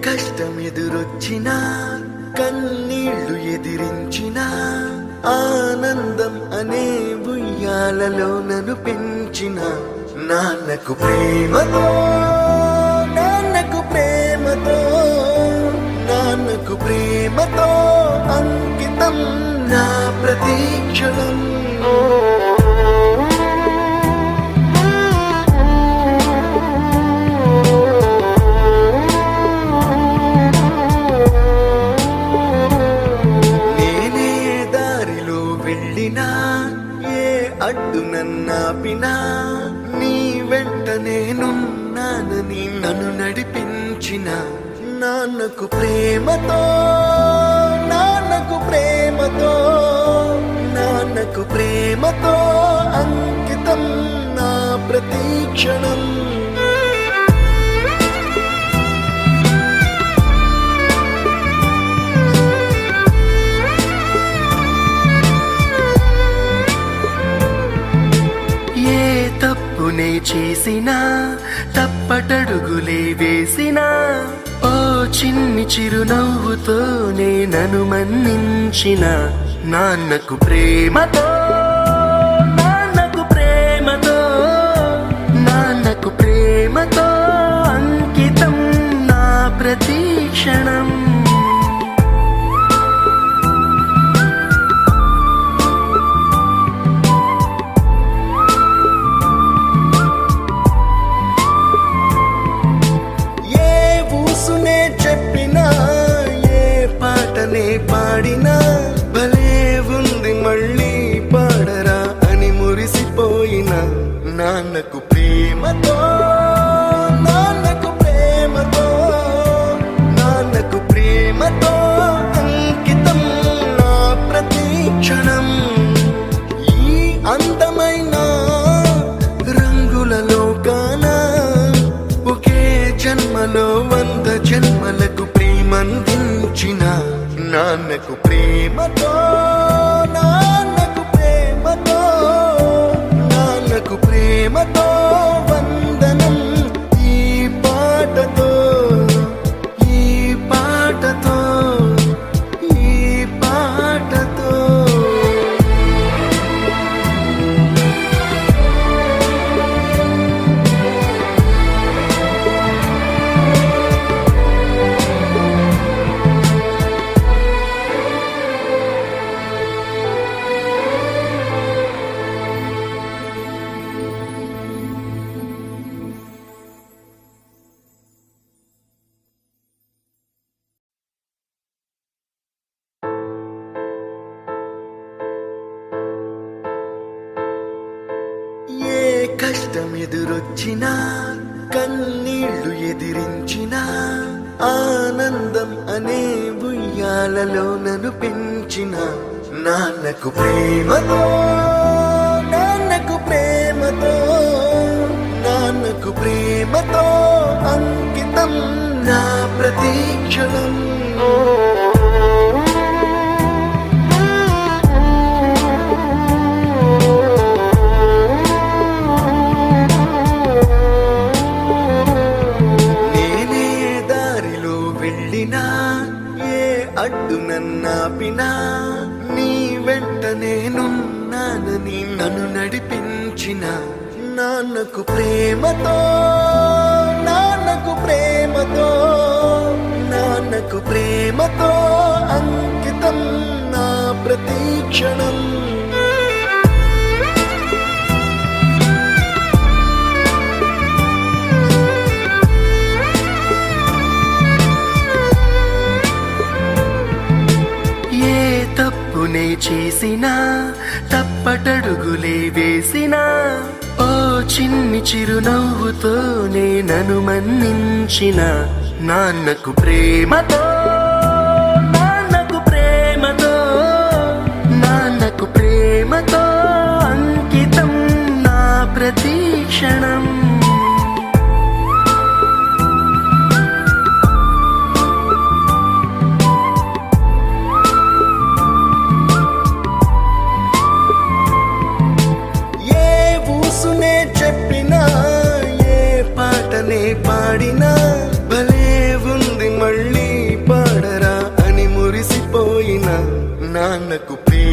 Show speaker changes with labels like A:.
A: కష్టమెదురొచ్చినా కన్నీళ్లు ఎదిరించినా ఆనందం అనే ఉయ్యాలలో నన్ను పెంచిన నాన్నకు ప్రేమతో నాన్నకు ప్రేమతో నాన్నకు ప్రేమతో అంకితం నా ప్రతీక్షణం. అడ్డు నన్నాపినా నీ వెంట నేనున్నానని నన్ను నడిపించిన నాన్నకు ప్రేమతో నాన్నకు ప్రేమతో నాన్నకు ప్రేమతో అంకితం నా ప్రతీక్షణం. తప్పునే చేసినా తప్పటడుగులే వేసినా ఓ చిన్ని చిరునవ్వుతోనే నన్ను మన్నించిన నాన్నకు ప్రేమతో నాన్నకు ప్రేమతో నాన్నకు ప్రేమతో అంకితం నా ప్రతీక్షణం. పాడినా భలే ఉంది మళ్ళీ పాడరా అని మురిసిపోయిన నాన్నకు ప్రేమతో నాన్నకు ప్రేమతో నాన్నకు ప్రేమతో అంకితం నా ప్రతీక్షణం. ఈ అందమైన రంగుల లోకాన ఒకే జన్మలో 100 జన్మలకు ప్రేమందించిన నాన్నకు ప్రేమతో నాన్నకు ప్రేమతో నాన్నకు ప్రేమతో వందనం. ఈ పాటతో ఈ పాటతో ఈ పాటతో కష్టమెదురొచ్చినా కన్నీళ్లు ఎదిరించినా ఆనందం అనే ఉయ్యాలలో నన్ను పెంచిన నాన్నకు ప్రేమతో నాన్నకు ప్రేమతో నాన్నకు ప్రేమతో అంకితం నా ప్రతీక్షణం. అడ్డు నన్నాపినా నీ వెంట నేనున్నానని నన్ను నడిపించిన నాన్నకు ప్రేమతో నాన్నకు ప్రేమతో నాన్నకు ప్రేమతో అంకితం నా ప్రతీక్షణం. తప్పునే చేసినా తప్పటడుగులే వేసినా ఓ చిన్ని చిరునవ్వుతోనే నన్ను మన్నించిన నాన్నకు ప్రేమతో నాన్నకు ప్రేమతో నాన్నకు ప్రేమతో అంకితం నా ప్రతీక్షణం. పాడినా భలే ఉంది మళ్ళీ మురిసిపోయిన నాన్నకు ప్రేమ